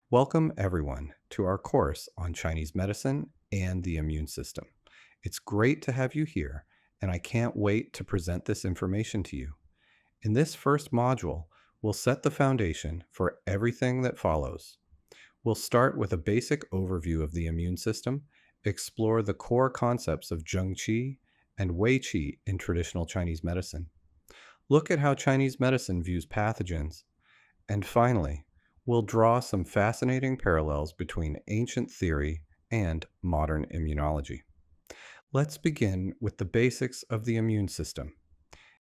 Welcome, everyone, to our course on Chinese medicine and the immune system. It's great to have you here, and I can't wait to present this information to you. In this first module, we'll set the foundation for everything that follows. We'll start with a basic overview of the immune system, explore the core concepts of Zheng Qi and Wei Qi in traditional Chinese medicine, look at how Chinese medicine views pathogens, and finally, we'll draw some fascinating parallels between ancient theory and modern immunology. Let's begin with the basics of the immune system.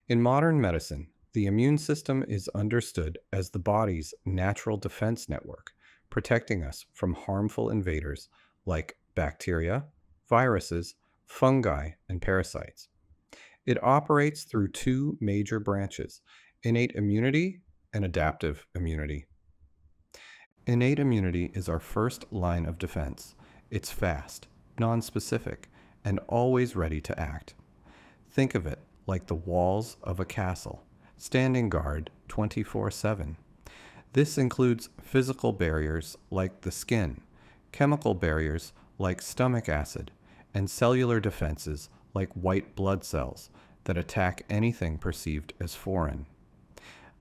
In modern medicine, the immune system is understood as the body's natural defense network, protecting us from harmful invaders like bacteria, viruses, fungi, and parasites. It operates through two major branches: innate immunity and adaptive immunity. Innate immunity is our first line of defense. It's fast, nonspecific, and always ready to act. Think of it like the walls of a castle, standing guard 24/7. This includes physical barriers like the skin, chemical barriers like stomach acid, and cellular defenses like white blood cells that attack anything perceived as foreign.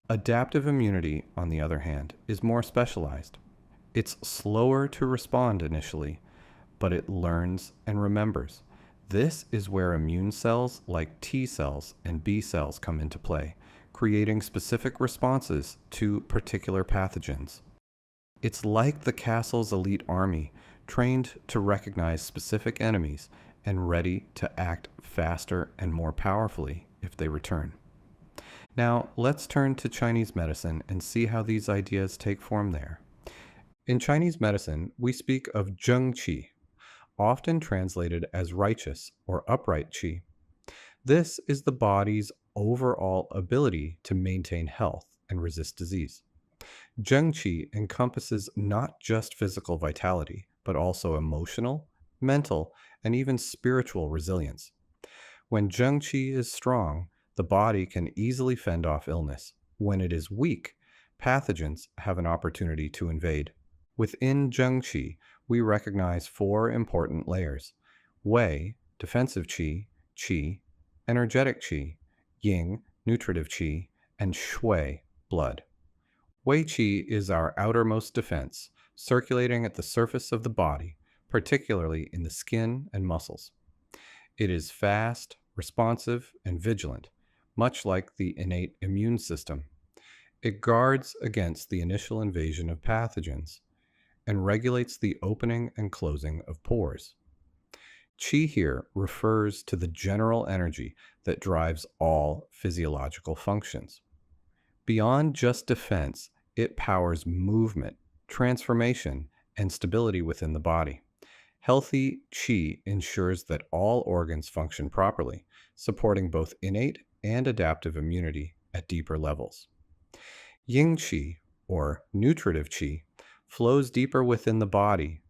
Adaptive immunity, on the other hand, is more specialized. It's slower to respond initially, but it learns and remembers. This is where immune cells like T cells and B cells come into play, creating specific responses to particular pathogens. It's like the castle's elite army, trained to recognize specific enemies and ready to act faster and more powerfully if they return. Now, let's turn to Chinese medicine and see how these ideas take form there. In Chinese medicine, we speak of Zheng Qi, often translated as righteous or upright qi. This is the body's overall ability to maintain health and resist disease. Zheng Qi encompasses not just physical vitality, but also emotional, mental, and even spiritual resilience. When Zheng Qi is strong, the body can easily fend off illness. When it is weak, pathogens have an opportunity to invade. Within Zheng Qi, we recognize four important layers: Wei, defensive qi, qi, energetic qi, Ying, nutritive qi, and Shui, blood. Wei qi is our outermost defense, circulating at the surface of the body, particularly in the skin and muscles. It is fast, responsive, and vigilant, much like the innate immune system. It guards against the initial invasion of pathogens and regulates the opening and closing of pores. Qi here refers to the general energy that drives all physiological functions. Beyond just defense, it powers movement, transformation, and stability within the body. Healthy qi ensures that all organs function properly, supporting both innate and adaptive immunity at deeper levels. Ying qi, or nutritive qi, flows deeper within the body,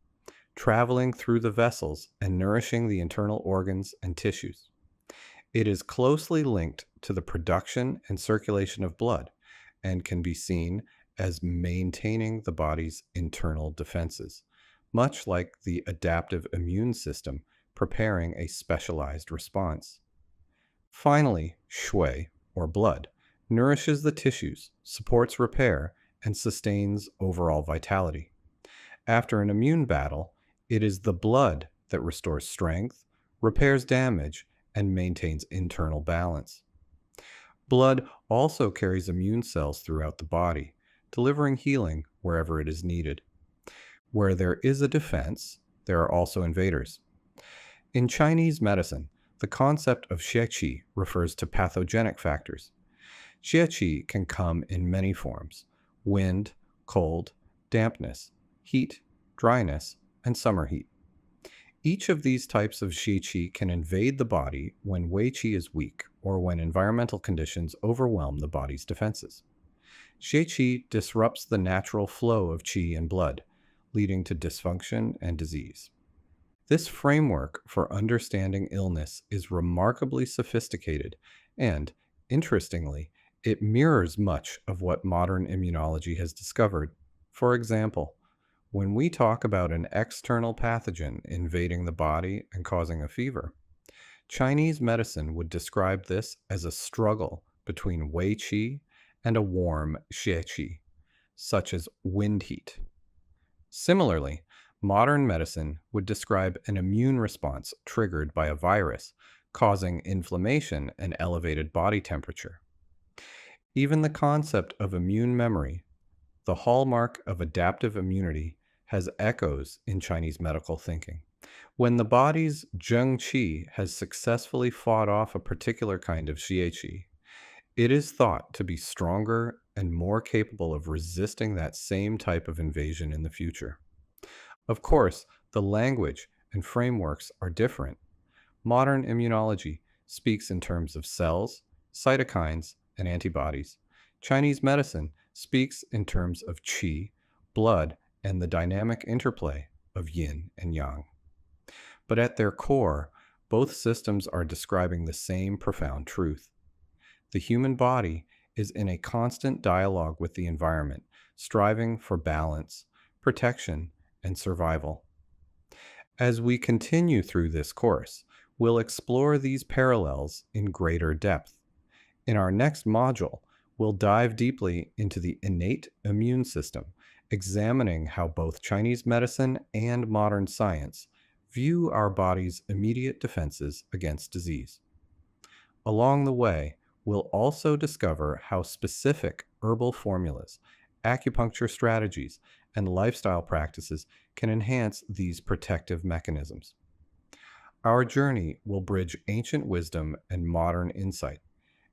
traveling through the vessels and nourishing the internal organs and tissues. It is closely linked to the production and circulation of blood and can be seen as maintaining the body's internal defenses, much like the adaptive immune system preparing a specialized response. Finally, Shui, or blood, nourishes the tissues, supports repair, and sustains overall vitality. After an immune battle, it is the blood that restores strength, repairs damage, and maintains internal balance. Blood also carries immune cells throughout the body, delivering healing wherever it is needed. Where there is a defense, there are also invaders. In Chinese medicine, the concept of xie qi refers to pathogenic factors. Xie qi can come in many forms: wind, cold, dampness, heat, dryness, and summer heat. Each of these types of xie qi can invade the body when wei qi is weak or when environmental conditions overwhelm the body's defenses. Xie qi disrupts the natural flow of qi in blood, leading to dysfunction and disease. This framework for understanding illness is remarkably sophisticated and, interestingly, it mirrors much of what modern immunology has discovered. For example, when we talk about an external pathogen invading the body and causing a fever, Chinese medicine would describe this as a struggle between Wei Qi and a warm Xie Qi, such as wind heat. Similarly, modern medicine would describe an immune response triggered by a virus, causing inflammation and elevated body temperature. Even the concept of immune memory, the hallmark of adaptive immunity, has echoes in Chinese medical thinking. When the body's zheng qi has successfully fought off a particular kind of xie qi, it is thought to be stronger and more capable of resisting that same type of invasion in the future. Of course, the language and frameworks are different. Modern immunology speaks in terms of cells, cytokines, and antibodies. Chinese medicine speaks in terms of qi, blood, and the dynamic interplay of yin and yang. But at their core, both systems are describing the same profound truth. The human body is in a constant dialogue with the environment, striving for balance, protection, and survival. As we continue through this course, we'll explore these parallels in greater depth. In our next module, we'll dive deeply into the innate immune system, examining how both Chinese medicine and modern science view our body's immediate defenses against disease. Along the way, we'll also discover how specific herbal formulas, acupuncture strategies, and lifestyle practices can enhance these protective mechanisms. Our journey will bridge ancient wisdom and modern insight,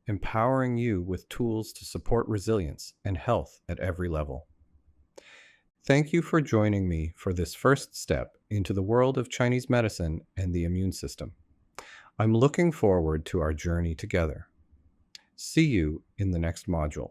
empowering you with tools to support resilience and health at every level. Thank you for joining me for this first step into the world of Chinese medicine and the immune system. I'm looking forward to our journey together. See you in the next module.